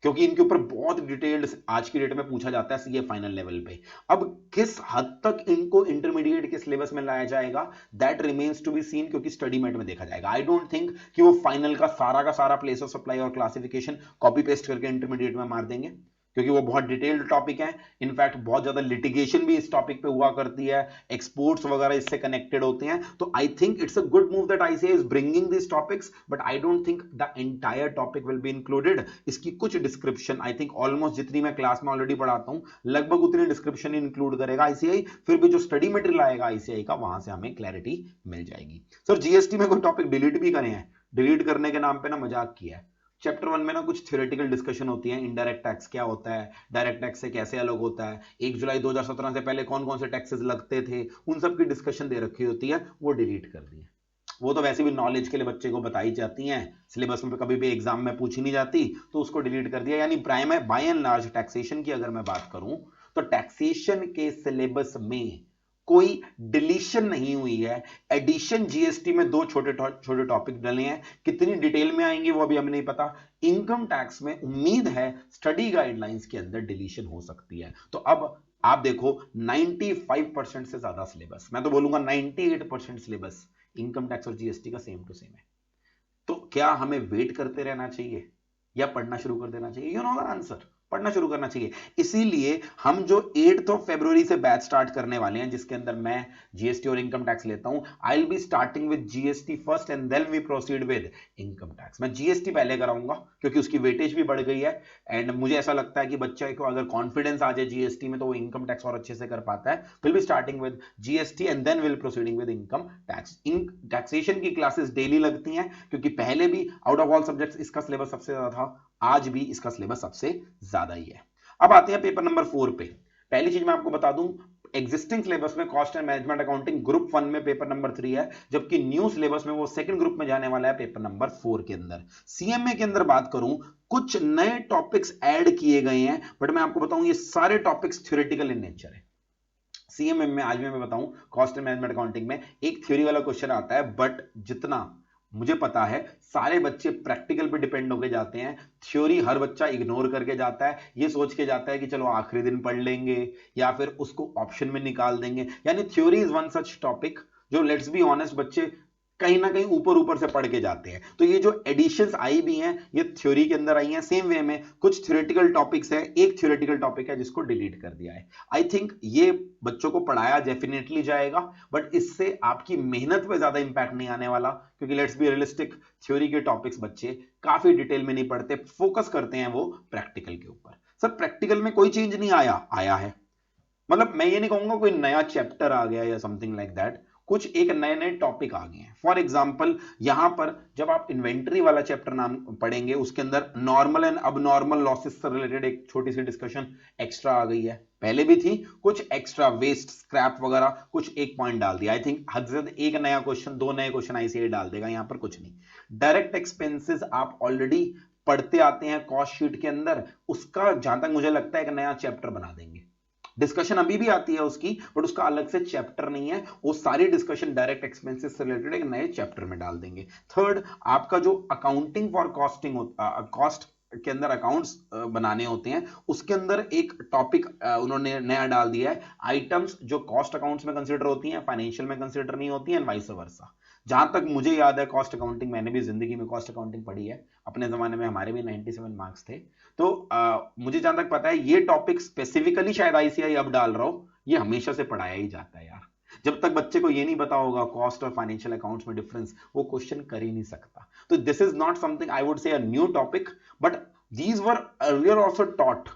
Speaker 1: क्योंकि इनके ऊपर बहुत डिटेल्ड आज की डेट में पूछा जाता है सीए फाइनल लेवल पे। अब किस हद तक इनको इंटरमीडिएट के सिलेबस में लाया जाएगा that remains to be seen, क्योंकि स्टडी मेट में देखा जाएगा। आई डोंट थिंक कि वो फाइनल का सारा प्लेस ऑफ सप्लाई और क्लासिफिकेशन कॉपी पेस्ट करके इंटरमीडिएट में मार देंगे, क्योंकि वो बहुत डिटेल्ड टॉपिक है। इनफैक्ट बहुत ज्यादा लिटिगेशन भी इस टॉपिक पे हुआ करती है, एक्सपोर्ट्स वगैरह इससे कनेक्टेड होते हैं। तो I think it's a good move that ICAI is bringing this topics, but I don't think the entire topic will be included. इसकी कुछ डिस्क्रिप्शन आई थिंक ऑलमोस्ट जितनी मैं क्लास में ऑलरेडी पढ़ाता हूं लगभग उतनी डिस्क्रिप्शन इंक्लूड करेगा आईसीआई। फिर भी जो स्टडी मटेरियल आएगा आईसीआई का, वहां से हमें क्लैरिटी मिल जाएगी। सर जीएसटी में कोई टॉपिक डिलीट भी करे हैं, डिलीट करने के नाम पे ना मजाक किया है। चैप्टर 1 में ना कुछ थ्योरेटिकल डिस्कशन होती है, इनडायरेक्ट टैक्स क्या होता है, डायरेक्ट टैक्स से कैसे अलग होता है, 1 जुलाई 2017 से पहले कौन कौन से टैक्सेस लगते थे, उन सब की डिस्कशन दे रखी होती है, वो डिलीट कर दी है। वो तो वैसे भी नॉलेज के लिए बच्चे को बताई जाती हैं, सिलेबस में कभी भी एग्जाम में पूछी नहीं जाती, तो उसको डिलीट कर दिया। यानी prime by and large taxation की अगर मैं बात करूं तो टैक्सेशन के सिलेबस में कोई डिलीशन नहीं हुई है। एडिशन जीएसटी में दो छोटे छोटे टॉपिक डले हैं, कितनी डिटेल में आएंगे वो अभी हमें नहीं पता। इनकम टैक्स में उम्मीद है स्टडी गाइडलाइंस के अंदर डिलीशन हो सकती है। तो अब आप देखो 95% से ज्यादा सिलेबस, मैं तो बोलूंगा 98% सिलेबस इनकम टैक्स और जीएसटी का सेम टू सेम है। तो क्या हमें वेट करते रहना चाहिए या पढ़ना शुरू कर देना चाहिए? यू नो द आंसर, पढ़ना शुरू करना चाहिए। इसीलिए हम जो 8 फरवरी से बैच स्टार्ट करने वाले हैं, जिसके अंदर मैं जीएसटी और इनकम टैक्स लेता हूं, I will be starting with GST first and then we proceed with income tax. मैं जीएसटी पहले कराऊंगा क्योंकि उसकी वेटेज भी बढ़ गई है, एंड मुझे ऐसा लगता है कि बच्चे को अगर कॉन्फिडेंस आ जाए जीएसटी में तो वो इनकम टैक्स और अच्छे से कर पाता है। Will be starting with GST and then will proceeding with income tax. Taxation की क्लासेस डेली लगती हैं, क्योंकि पहले भी आउट ऑफ ऑल सब्जेक्ट्स इसका सिलेबस सबसे ज्यादा था, आज भी इसका सिलेबस सबसे ज्यादा ही है। अब आते हैं पेपर नंबर 4 पे। पहली चीज मैं आपको बता दूं, एग्जिस्टिंग सिलेबस में cost and management accounting group 1 में पेपर नंबर 3 है, जबकि न्यू सिलेबस में वो सेकंड ग्रुप में जाने वाला है पेपर नंबर 4 के अंदर। सीएमए के अंदर बात करूं, कुछ नए टॉपिक्स ऐड किए गए हैं, बट मैं आपको बताऊं ये सारे टॉपिक्स थ्योरेटिकल इन नेचर है। सीएमए में आज भी मैं बताऊं, कॉस्ट एंड मैनेजमेंट अकाउंटिंग में एक थ्योरी वाला क्वेश्चन आता है, बट जितना मुझे पता है सारे बच्चे प्रैक्टिकल पे डिपेंड होके जाते हैं। थ्योरी हर बच्चा इग्नोर करके जाता है, ये सोच के जाता है कि चलो आखिरी दिन पढ़ लेंगे या फिर उसको ऑप्शन में निकाल देंगे। यानी theory is one such topic जो, लेट्स बी ऑनेस्ट, बच्चे कहीं ना कहीं ऊपर ऊपर से पढ़ के जाते हैं। तो ये जो एडिशंस आई भी हैं ये थ्योरी के अंदर आई हैं। सेम वे में कुछ थ्योरेटिकल टॉपिक्स है, एक थ्योरेटिकल टॉपिक है जिसको डिलीट कर दिया है। आई थिंक ये बच्चों को पढ़ाया डेफिनेटली जाएगा, बट इससे आपकी मेहनत पे ज्यादा इंपैक्ट नहीं आने वाला, क्योंकि लेट्स बी रियलिस्टिक, थ्योरी के टॉपिक्स बच्चे काफी डिटेल में नहीं पढ़ते, फोकस करते हैं वो प्रैक्टिकल के ऊपर। सर प्रैक्टिकल में कोई चेंज नहीं आया है, मतलब मैं ये नहीं कहूंगा कोई नया चैप्टर आ गया या समथिंग लाइक दैट, कुछ एक नए नए टॉपिक आ गए हैं। फॉर एग्जाम्पल यहां पर जब आप इन्वेंट्री वाला चैप्टर नाम पढ़ेंगे, उसके अंदर नॉर्मल एंड अब नॉर्मल लॉसेस से रिलेटेड एक छोटी सी डिस्कशन एक्स्ट्रा आ गई है, पहले भी थी, कुछ एक्स्ट्रा वेस्ट स्क्रैप वगैरह कुछ एक पॉइंट डाल दिया। आई थिंक हद से ज्यादा एक नया क्वेश्चन, 2 नए क्वेश्चन आईसीआई डाल देगा, यहां पर कुछ नहीं। डायरेक्ट एक्सपेंसेस आप ऑलरेडी पढ़ते आते हैं कॉस्ट शीट के अंदर, उसका जहां तक मुझे लगता है एक नया चैप्टर बना देंगे। डिस्कशन अभी भी आती है उसकी, बट उसका अलग से चैप्टर नहीं है, वो सारी डिस्कशन डायरेक्ट एक्सपेंसेस से रिलेटेड एक नए चैप्टर में डाल देंगे। थर्ड, आपका जो अकाउंटिंग फॉर कॉस्टिंग कॉस्ट के अंदर अकाउंट्स बनाने होते हैं, उसके अंदर एक टॉपिक उन्होंने नया डाल दिया है, आइटम्स जो कॉस्ट अकाउंट्स में कंसिडर होती हैं फाइनेंशियल में कंसिडर नहीं होती हैं, एंड वाइस वर्सा। जहां तक मुझे याद है कॉस्ट अकाउंटिंग, मैंने भी जिंदगी में कॉस्ट अकाउंटिंग पढ़ी है, अपने जमाने में हमारे भी 97 मार्क्स थे। तो मुझे जहां तक पता है ये टॉपिक स्पेसिफिकली शायद आईसीआई अब डाल रहा हो, ये हमेशा से पढ़ाया ही जाता है यार। जब तक बच्चे को ये नहीं पता होगा कॉस्ट और फाइनेंशियल अकाउंट्स में डिफरेंस, वो क्वेश्चन कर ही नहीं सकता। तो this is not something I would say a new topic, but these were earlier also taught,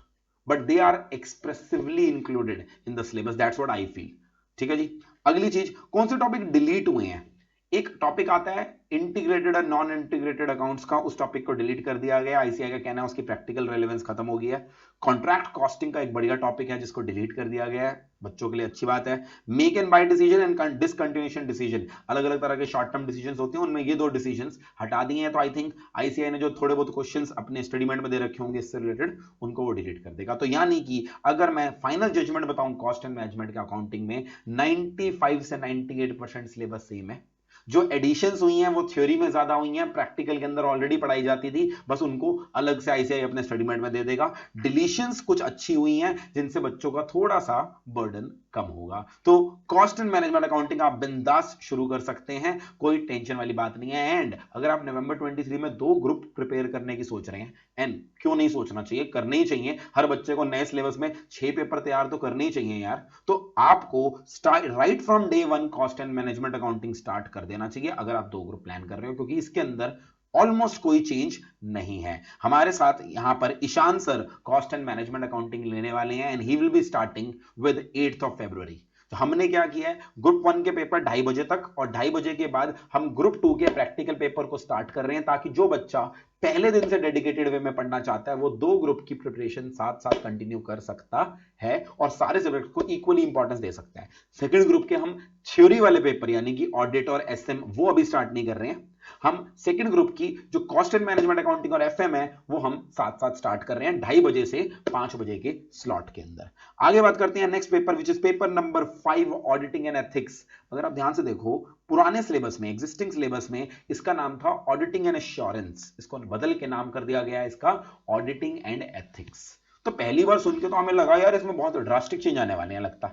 Speaker 1: but they are expressively included in the syllabus, that's what I feel. ठीक है जी। अगली चीज, कौन से टॉपिक डिलीट हुए हैं? एक टॉपिक आता है इंटीग्रेटेड और नॉन इंटीग्रेटेड अकाउंट्स का, उस टॉपिक को डिलीट कर दिया गया। आईसीआई का कहना है उसकी प्रैक्टिकल रेलेवेंस खत्म हो गई है। कॉन्ट्रैक्ट कॉस्टिंग का एक बढ़िया टॉपिक है जिसको डिलीट कर दिया गया है, बच्चों के लिए अच्छी बात है। Make and buy decision and discontinuation decision, अलग अलग तरह के शॉर्ट टर्म डिसीजन होते हैं, उनमें ये दो डिसीजन हटा दिए हैं। तो आई थिंक आईसीआई ने जो थोड़े बहुत क्वेश्चन अपने स्टडीमेंट में दे रखे होंगे इससे रिलेटेड, उनको वो डिलीट कर देगा। तो यानी कि अगर मैं फाइनल जजमेंट बताऊं कॉस्ट एंड मैनेजमेंट के अकाउंटिंग में 95 से 98% सिलेबस सेम है। जो एडिशंस हुई हैं वो थ्योरी में ज्यादा हुई हैं, प्रैक्टिकल के अंदर ऑलरेडी पढ़ाई जाती थी, बस उनको अलग से आईसीआई अपने स्टडीमेंट में दे देगा। डिलीशंस कुछ अच्छी हुई हैं जिनसे बच्चों का थोड़ा सा बर्डन कम होगा। तो कॉस्ट एंड मैनेजमेंट अकाउंटिंग आप बिंदास शुरू कर सकते हैं, कोई टेंशन वाली बात नहीं है। एंड अगर आप नवंबर 23 में 2 ग्रुप प्रिपेयर करने की सोच रहे हैं, एंड क्यों नहीं सोचना चाहिए, करने ही चाहिए। हर बच्चे को नए सिलेबस में 6 पेपर तैयार तो करने ही चाहिए यार। तो आपको right from day 1 cost and management accounting start कर देना चाहिए अगर आप 2 ग्रुप प्लान कर रहे हो, क्योंकि इसके अंदर ऑलमोस्ट कोई चेंज नहीं है। हमारे साथ यहां पर Ishan sir cost and management accounting लेने वाले हैं, and he will be starting with 8 February. तो हमने क्या किया है, ग्रुप 1 के पेपर 2:30 बजे तक, और 2:30 बजे के बाद हम ग्रुप 2 के प्रैक्टिकल पेपर को स्टार्ट कर रहे हैं, ताकि जो बच्चा पहले दिन से डेडिकेटेड वे में पढ़ना चाहता है वो 2 ग्रुप की प्रिपरेशन साथ साथ कंटिन्यू कर सकता है और सारे सब्जेक्ट को इक्वली इंपॉर्टेंस दे सकता है। सेकंड ग्रुप के हम थ्योरी वाले पेपर यानी कि ऑडिट और एसएम वो अभी स्टार्ट नहीं कर रहे हैं। हम सेकंड ग्रुप की जो कॉस्ट एंड मैनेजमेंट अकाउंटिंग और एफएम है वो हम साथ साथ स्टार्ट कर रहे हैं 2:30 बजे से 5 बजे के स्लॉट के अंदर। आगे बात करते हैं next paper which is paper number 5 auditing and ethics. अगर आप ध्यान से देखो पुराने सिलेबस में, एग्जिस्टिंग सिलेबस में इसका नाम था ऑडिटिंग एंड एश्योरेंस, इसको बदल के नाम कर दिया गया है इसका ऑडिटिंग एंड एथिक्स। तो पहली बार सुन के तो हमें लगा यार इसमें बहुत ड्रास्टिक चेंज आने वाले हैं लगता,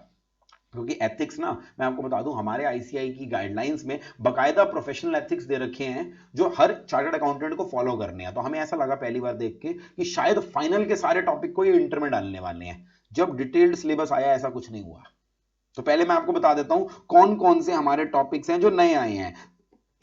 Speaker 1: क्योंकि एथिक्स ना, मैं आपको बता दूं हमारे आईसीआई की गाइडलाइंस में बकायदा प्रोफेशनल एथिक्स दे रखे हैं जो हर चार्टर्ड अकाउंटेंट को फॉलो करने हैं। तो हमें ऐसा लगा पहली बार देख के कि शायद फाइनल के सारे टॉपिक को ये इंटर में डालने वाले हैं। जब डिटेल्ड सिलेबस आया ऐसा कुछ नहीं हुआ। तो पहले मैं आपको बता देता हूं कौन कौन से हमारे टॉपिक्स हैं जो नए आए हैं।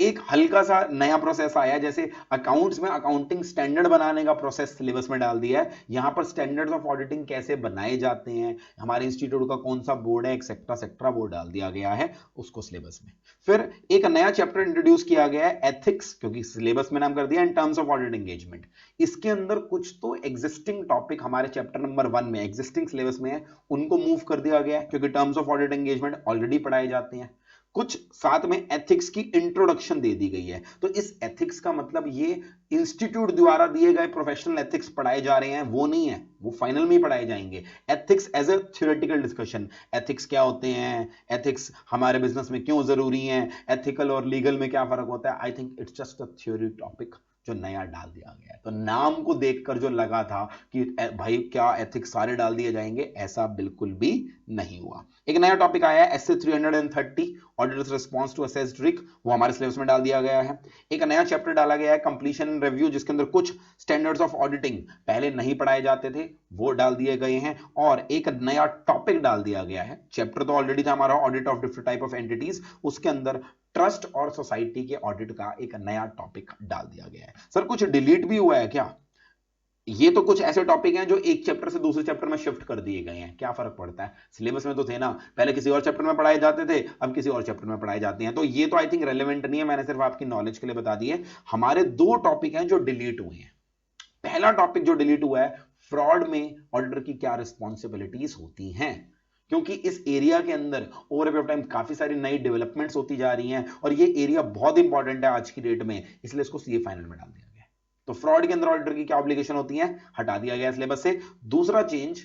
Speaker 1: एक हल्का सा नया प्रोसेस आया, जैसे अकाउंट्स में अकाउंटिंग स्टैंडर्ड बनाने का प्रोसेस सिलेबस में डाल दिया है। यहां पर स्टैंडर्ड्स ऑफ ऑडिटिंग कैसे बनाए जाते हैं, हमारे इंस्टीट्यूट का कौन सा बोर्ड है, एक्सेट्रा सेक्ट्रा बोर्ड डाल दिया गया है उसको सिलेबस में। फिर एक नया चैप्टर इंट्रोड्यूस किया गया है एथिक्स, क्योंकि सिलेबस में नाम कर दिया in terms of audit engagement. इसके अंदर कुछ तो एग्जिस्टिंग टॉपिक हमारे चैप्टर नंबर 1 में एग्जिस्टिंग सिलेबस में है उनको मूव कर दिया गया है, क्योंकि terms of audit engagement already पढ़ाए जाते हैं। कुछ साथ में एथिक्स की इंट्रोडक्शन दे दी गई है। तो इस एथिक्स का मतलब ये इंस्टीट्यूट द्वारा दिए गए प्रोफेशनल एथिक्स पढ़ाए जा रहे हैं वो नहीं है, वो फाइनल में ही पढ़ाए जाएंगे। Ethics as a theoretical discussion, ethics क्या होते हैं, एथिक्स हमारे बिजनेस में क्यों जरूरी है, एथिकल और लीगल में क्या फर्क होता है, I think it's just a theory topic जो नया डाल दिया गया है। तो नाम को देखकर जो लगा था कि भाई क्या एथिक्स सारे डाल दिए जाएंगे, ऐसा बिल्कुल भी नहीं हुआ। एक नया टॉपिक आया है SA 330 auditors response to assessed risk, वो हमारे सिलेबस में डाल दिया गया है। एक नया चैप्टर डाला गया है कंप्लीशन एंड रिव्यू, जिसके अंदर कुछ स्टैंडर्ड्स ऑफ ऑडिटिंग पहले नहीं पढ़ाए जाते थे वो डाल दिए गए हैं, और एक नया टॉपिक डाल दिया गया है। चैप्टर तो ऑलरेडी था हमारा audit of different type of entities, उसके अंदर ट्रस्ट और सोसाइटी के ऑडिट का एक नया टॉपिक डाल दिया गया है। सर कुछ डिलीट भी हुआ है क्या? ये तो कुछ ऐसे टॉपिक हैं जो एक चैप्टर से दूसरे चैप्टर में शिफ्ट कर दिए गए हैं, क्या फर्क पड़ता है, सिलेबस में तो थे ना, पहले किसी और चैप्टर में पढ़ाए जाते थे अब किसी और चैप्टर में पढ़ाए जाते हैं। तो ये तो आई थिंक रेलेवेंट नहीं है, मैंने सिर्फ आपकी नॉलेज के लिए बता दी है। हमारे 2 टॉपिक हैं जो डिलीट हुए हैं। पहला टॉपिक जो डिलीट हुआ है, फ्रॉड में ऑडिटर की क्या रिस्पॉन्सिबिलिटीज होती हैं, क्योंकि इस एरिया के अंदर ओवर ए टाइम काफी सारी नई डेवलपमेंट्स होती जा रही हैं और ये एरिया बहुत इंपॉर्टेंट है आज की डेट में, इसलिए इसको सीए फाइनल में डाल दिया गया। तो फ्रॉड के अंदर ऑडिटर की क्या ऑब्लिगेशन होती है, हटा दिया गया सिलेबस से। दूसरा चेंज,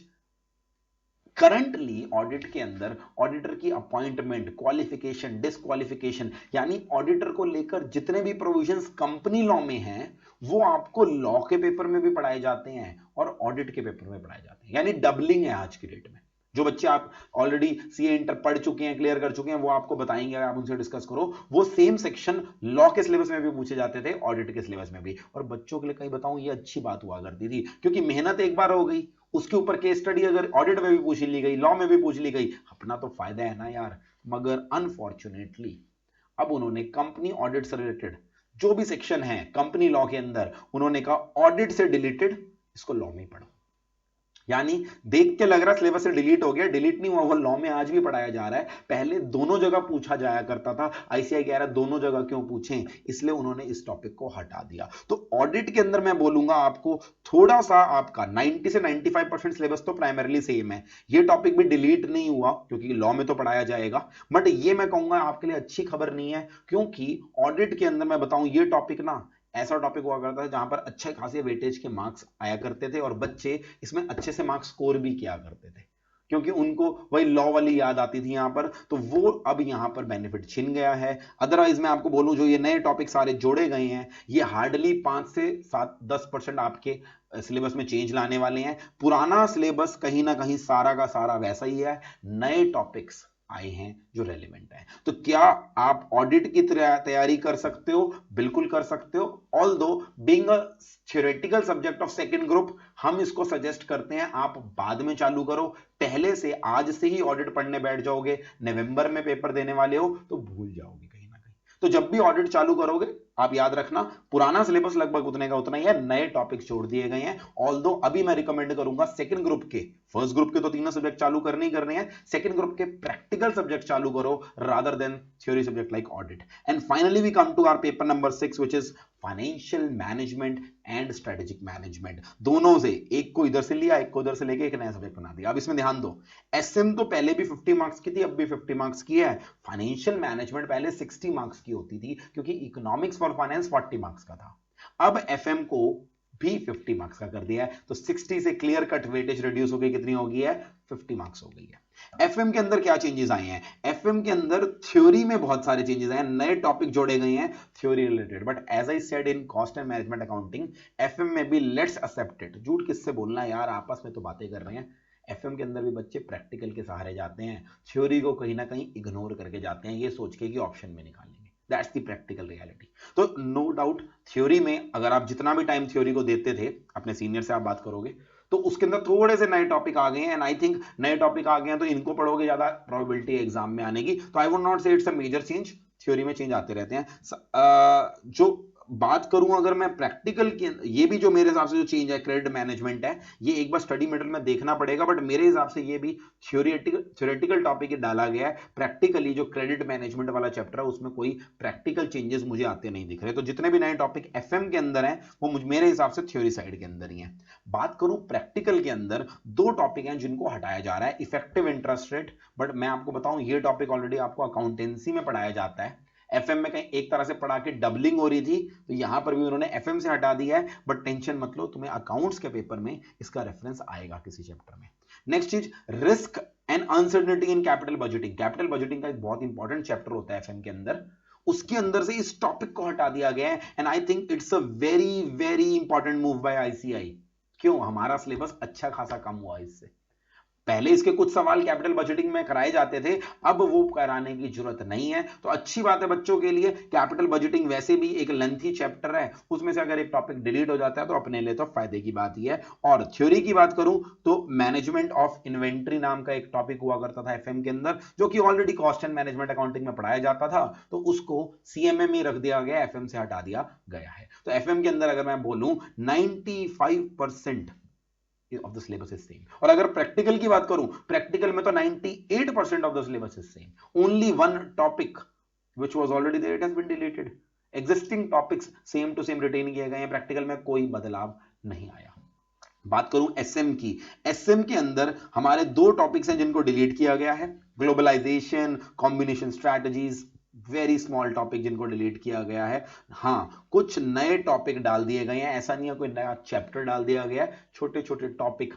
Speaker 1: करंटली ऑडिट के अंदर ऑडिटर की अपॉइंटमेंट, क्वालिफिकेशन, डिस्क्वालिफिकेशन, यानी ऑडिटर को लेकर जितने भी प्रोविजंस कंपनी लॉ में हैं वो आपको लॉ के पेपर में भी पढ़ाए जाते हैं और ऑडिट के पेपर में पढ़ाए जाते हैं, यानी डबलिंग है आज की डेट में। जो बच्चे आप ऑलरेडी सीए इंटर पढ़ चुके हैं, क्लियर कर चुके हैं, वो आपको बताएंगे, अगर आप उनसे डिस्कस करो, वो सेम सेक्शन लॉ के सिलेबस में भी पूछे जाते थे, ऑडिट के सिलेबस में भी। और बच्चों के लिए कहीं बताऊं, ये अच्छी बात हुआ करती थी, क्योंकि मेहनत एक बार हो गई, उसके ऊपर केस स्टडी अगर ऑडिट में भी पूछ ली गई, लॉ में भी पूछ ली गई, अपना तो फायदा है ना यार। मगर अनफॉर्चुनेटली अब उन्होंने कंपनी ऑडिट से रिलेटेड जो भी सेक्शन है कंपनी लॉ के अंदर, उन्होंने कहा ऑडिट से डिलीटेड इसको लॉ में ही पढ़ो। यानी देख के लग रहा है सिलेबस से डिलीट हो गया, डिलीट नहीं हुआ, वो लॉ में आज भी पढ़ाया जा रहा है। पहले दोनों जगह पूछा जाया करता था, आईसीआई कह रहा है दोनों जगह क्यों पूछें, इसलिए उन्होंने इस टॉपिक को हटा दिया। तो ऑडिट के अंदर मैं बोलूंगा आपको थोड़ा सा आपका 90 से 95% सिलेबस तो प्राइमरीली सेम है, ये टॉपिक भी डिलीट नहीं हुआ क्योंकि लॉ में तो पढ़ाया जाएगा। बट ये मैं कहूंगा आपके लिए अच्छी खबर नहीं है, क्योंकि ऑडिट के अंदर मैं बताऊं ये टॉपिक ना ऐसा टॉपिक हुआ करता था जहां पर अच्छे खासे वेटेज के मार्क्स आया करते थे और बच्चे इसमें अच्छे से मार्क्स स्कोर भी किया करते थे, क्योंकि उनको वही लॉ वाली याद आती थी यहां पर। तो वो अब यहां पर बेनिफिट छिन गया है। अदरवाइज मैं आपको बोलूं, जो ये नए टॉपिक सारे जोड़े गए हैं, ये हार्डली 5 से 7-10% आपके सिलेबस में चेंज लाने वाले हैं। पुराना सिलेबस कहीं ना कहीं सारा का सारा वैसा ही है, नए टॉपिक्स आए हैं जो रेलिवेंट है। तो क्या आप ऑडिट की तैयारी कर सकते हो? बिल्कुल कर सकते हो। Although being a theoretical subject of second group, हम इसको सजेस्ट करते हैं आप बाद में चालू करो। पहले से आज से ही ऑडिट पढ़ने बैठ जाओगे, नवंबर में पेपर देने वाले हो तो भूल जाओगे कहीं ना कहीं। तो जब भी ऑडिट चालू करोगे आप याद रखना पुराना सिलेबस लगभग उतने का उतना ही है, नए टॉपिक्स जोड़ दिए गए हैं। ऑल्दो अभी मैं रिकमेंड करूंगा सेकंड ग्रुप के, फर्स्ट ग्रुप के तो तीनों सब्जेक्ट चालू करने ही करने हैं, सेकंड ग्रुप के प्रैक्टिकल सब्जेक्ट चालू करो rather than theory subject like audit. And finally we come to our paper number 6 which is financial management and strategic management. दोनों से एक को इधर से लिया, एक को उधर से लेके एक नया सब्जेक्ट बना दिया। अब इसमें ध्यान दो, एसएम तो पहले भी 50 मार्क्स की थी, अब भी 50 मार्क्स की है। फाइनेंशियल मैनेजमेंट पहले 60 मार्क्स की होती थी, क्योंकि इकोनॉमिक्स फॉर फाइनेंस 40 मार्क्स का था। अब एफएम को भी 50 मार्क्स का कर दिया है, तो 60 से क्लियर कट वेटेज रिड्यूस हो गई, कितनी हो गई है? 50 मार्क्स हो गई है। एफएम के अंदर क्या चेंजेस आए हैं? एफएम के अंदर थ्योरी में बहुत सारे चेंजेस आए हैं, नए टॉपिक जोड़े गए हैं theory related. But as I said in cost and management accounting, FM में भी लेट्स एक्सेप्ट इट, झूठ किससे बोलना है यार, आपस में तो बातें कर रहे हैं। एफएम के अंदर भी बच्चे प्रैक्टिकल के सहारे जाते हैं, थ्योरी को कहीं ना कहीं इग्नोर करके जाते हैं, ये सोच के कि ऑप्शन में निकालेंगे। That's the practical reality. तो नो डाउट थ्योरी में अगर आप जितना भी टाइम थ्योरी को देते थे, अपने सीनियर से आप बात करोगे तो उसके अंदर थोड़े से नए टॉपिक आ गए हैं, एंड आई थिंक नए टॉपिक आ गए हैं तो इनको पढ़ोगे, ज्यादा प्रोबेबिलिटी एग्जाम में आने की। तो I would not say it's a major change, theory में चेंज आते रहते हैं। जो बात करूं अगर मैं प्रैक्टिकल की, ये भी जो मेरे हिसाब से जो चेंज है क्रेडिट मैनेजमेंट है, ये एक बार स्टडी मटेरियल में देखना पड़ेगा, बट मेरे हिसाब से ये भी थ्योरेटिकल टॉपिक डाला गया है। प्रैक्टिकली जो क्रेडिट मैनेजमेंट वाला चैप्टर है उसमें कोई प्रैक्टिकल चेंजेस मुझे आते नहीं दिख रहे। तो जितने भी नए टॉपिक एफएम के अंदर हैं वो मेरे हिसाब से थ्योरी साइड के अंदर ही है। बात करूं प्रैक्टिकल के अंदर, दो टॉपिक हैं जिनको हटाया जा रहा है, इफेक्टिव इंटरेस्ट रेट। बट मैं आपको बताऊं ये टॉपिक ऑलरेडी आपको अकाउंटेंसी में पढ़ाया जाता है, एफएम में कहीं एक तरह से पढ़ा के डबलिंग हो रही थी, तो यहां पर भी उन्होंने एफएम से हटा दिया है। बट टेंशन मत लो, तुम्हें अकाउंट्स के पेपर में इसका रेफरेंस आएगा किसी चैप्टर में। नेक्स्ट चीज, risk and uncertainty in capital budgeting. Capital budgeting का एक बहुत इंपॉर्टेंट चैप्टर होता है एफएम के अंदर, उसके अंदर से इस टॉपिक को हटा दिया गया है। And I think it's a very very important move by ICI. क्यों? हमारा सिलेबस अच्छा खासा कम हुआ इससे। पहले इसके कुछ सवाल कैपिटल बजटिंग में कराए जाते थे, अब वो कराने की जरूरत नहीं है। तो अच्छी बात है बच्चों के लिए, कैपिटल बजटिंग वैसे भी एक लेंथी चैप्टर है, उसमें से अगर एक टॉपिक डिलीट हो जाता है तो अपने लिए तो फायदे की बात ही है। और थ्योरी की बात करूं तो मैनेजमेंट ऑफ इन्वेंट्री नाम का एक टॉपिक हुआ करता था एफएम के अंदर, जो कि already cost and management accounting में पढ़ाया जाता था, तो उसको सीएमए में रख दिया गया, एफएम से हटा दिया गया है। तो एफएम के अंदर अगर मैं बोलूं 95% of the syllabus is same। और अगर प्रैक्टिकल की बात करूं, प्रैक्टिकल में तो 98% of the syllabus is same, only one topic which was already there, it has been deleted। existing topics same to same retain किए गए हैं, प्रैक्टिकल में कोई बदलाव नहीं आया। बात करूं एसएम की, एसएम के अंदर हमारे दो टॉपिक्स हैं जिनको डिलीट किया गया है, globalisation, combination strategies, very small topic जिनको डिलीट किया गया है। हाँ, कुछ नए टॉपिक डाल दिए गए हैं, ऐसा नहीं है कोई नया चैप्टर डाल दिया गया है, छोटे छोटे टॉपिक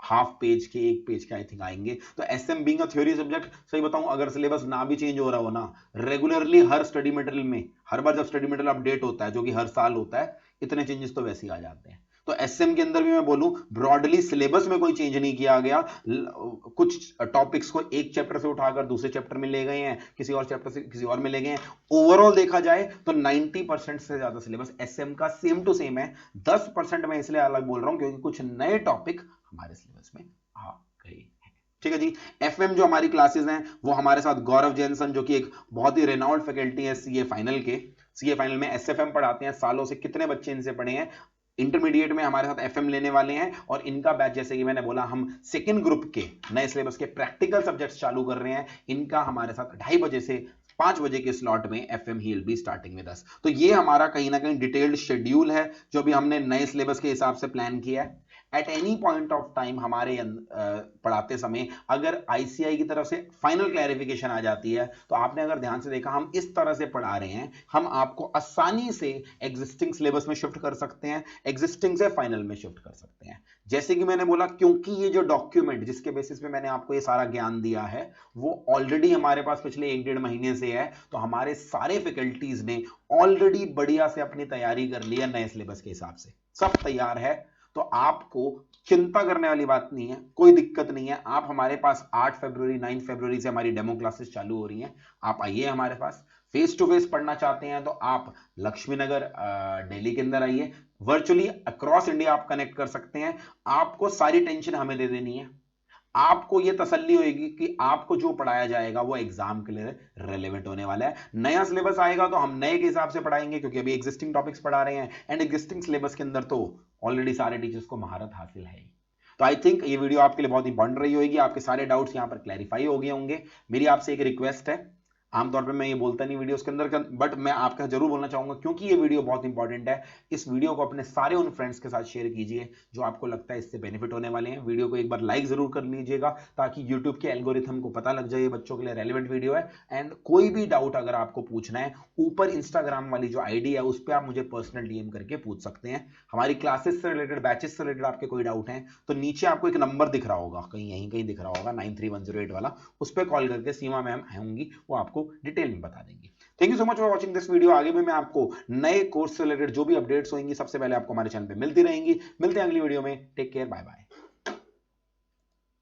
Speaker 1: हाफ पेज के, एक पेज के आई थिंक आएंगे। तो SM being a theory subject, सही बताऊं अगर सिलेबस ना भी चेंज हो रहा हो ना, रेगुलरली हर स्टडी मटेरियल में, हर बार जब स्टडी मटेरियल अपडेट होता है जो कि हर साल होता है, इतने चेंजेस तो वैसे ही आ जाते हैं। तो एसएम के अंदर भी मैं बोलूं ब्रॉडली सिलेबस में कोई चेंज नहीं किया गया, कुछ टॉपिक्स को एक चैप्टर से उठाकर दूसरे चैप्टर में ले गए हैं, किसी और चैप्टर से किसी और में ले गए हैं। ओवरऑल देखा जाए तो 90% से ज्यादा सिलेबस एसएम का सेम टू सेम है। 10% मैं इसलिए अलग बोल रहा हूं क्योंकि कुछ नए टॉपिक हमारे सिलेबस में आ गए हैं। ठीक है जी। एफएम जो हमारी क्लासेस हैं वो हमारे साथ गौरव जैनसन, जो कि एक बहुत ही रेनाउंड फैकल्टी है सीए फाइनल के, सीए फाइनल में एसएफएम पढ़ाते हैं, सालों से कितने बच्चे इनसे पढ़े हैं। इंटरमीडिएट में हमारे साथ एफएम लेने वाले हैं, और इनका बैच जैसे कि मैंने बोला हम सेकंड ग्रुप के नए सिलेबस के प्रैक्टिकल सब्जेक्ट्स चालू कर रहे हैं। इनका हमारे साथ 2:30 बजे से 5 बजे के स्लॉट में FM he will be starting with us. तो ये हमारा कहीं ना कहीं डिटेल्ड शेड्यूल है जो भी हमने नए सिलेबस के हिसाब से प्लान किया है। At any point of time हमारे पढ़ाते समय अगर आईसीआई की तरफ से फाइनल क्लैरिफिकेशन आ जाती है, तो आपने अगर ध्यान से देखा हम इस तरह से पढ़ा रहे हैं, हम आपको आसानी से एग्जिस्टिंग सिलेबस में शिफ्ट कर सकते हैं, एग्जिस्टिंग से फाइनल में शिफ्ट कर सकते हैं। जैसे कि मैंने बोला, क्योंकि ये जो डॉक्यूमेंट जिसके बेसिस पे मैंने आपको ये सारा ज्ञान दिया है वो ऑलरेडी हमारे पास पिछले 1-1.5 महीने से है, तो हमारे सारे फैकल्टीज ने ऑलरेडी बढ़िया से अपनी तैयारी कर ली है, नए सिलेबस के हिसाब से सब तैयार है। तो आपको चिंता करने वाली बात नहीं है, कोई दिक्कत नहीं है। आप हमारे पास 8 फरवरी 9 फरवरी से हमारी डेमो क्लासेस चालू हो रही हैं, आप आइए हमारे पास। फेस टू फेस पढ़ना चाहते हैं तो आप लक्ष्मी नगर दिल्ली के अंदर आइए, वर्चुअली अक्रॉस इंडिया आप कनेक्ट कर सकते हैं। आपको सारी टेंशन हमें दे देनी है, आपको यह तसल्ली होगी कि आपको जो पढ़ाया जाएगा वो एग्जाम के लिए रेलेवेंट होने वाला है। नया सिलेबस आएगा तो हम नए के हिसाब से पढ़ाएंगे, क्योंकि अभी एग्जिस्टिंग टॉपिक्स पढ़ा रहे हैं, एंड एग्जिस्टिंग सिलेबस के अंदर तो ऑलरेडी सारे टीचर्स को महारत हासिल है। तो आई थिंक ये वीडियो आपके लिए बहुत इंपॉर्टेंट रही होगी, आपके सारे डाउट्स यहां पर क्लैरिफाई हो गए होंगे। मेरी आपसे एक रिक्वेस्ट है, आमतौर पे मैं ये बोलता नहीं वीडियोस के अंदर, बट मैं आपका जरूर बोलना चाहूंगा क्योंकि ये वीडियो बहुत इंपॉर्टेंट है। इस वीडियो को अपने सारे उन फ्रेंड्स के साथ शेयर कीजिए जो आपको लगता है इससे बेनिफिट होने वाले हैं। वीडियो को एक बार लाइक जरूर कर लीजिएगा ताकि यूट्यूब के एल्गोरिथम को पता लग जाए बच्चों के लिए रेलिवेंट वीडियो है। एंड कोई भी डाउट अगर आपको पूछना है, ऊपर इंस्टाग्राम वाली जो आईडी है उस पर आप मुझे पर्सनल डीएम करके पूछ सकते हैं। हमारी क्लासेस से रिलेटेड, बैचेस से रिलेटेड आपके कोई डाउट है तो नीचे आपको एक नंबर दिख रहा होगा, कहीं यहीं कहीं दिख रहा होगा 93108 वाला, उस पर कॉल करके सीमा मैम होंगी, वो आपको डिटेल में बता देंगी। Thank you so much for watching this video. आगे भी मैं आपको नए कोर्स से रिलेटेड जो भी अपडेट्स होंगी सबसे पहले आपको हमारे चैनल पे मिलती रहेंगी। मिलते हैं अगली वीडियो में। Take care, bye bye.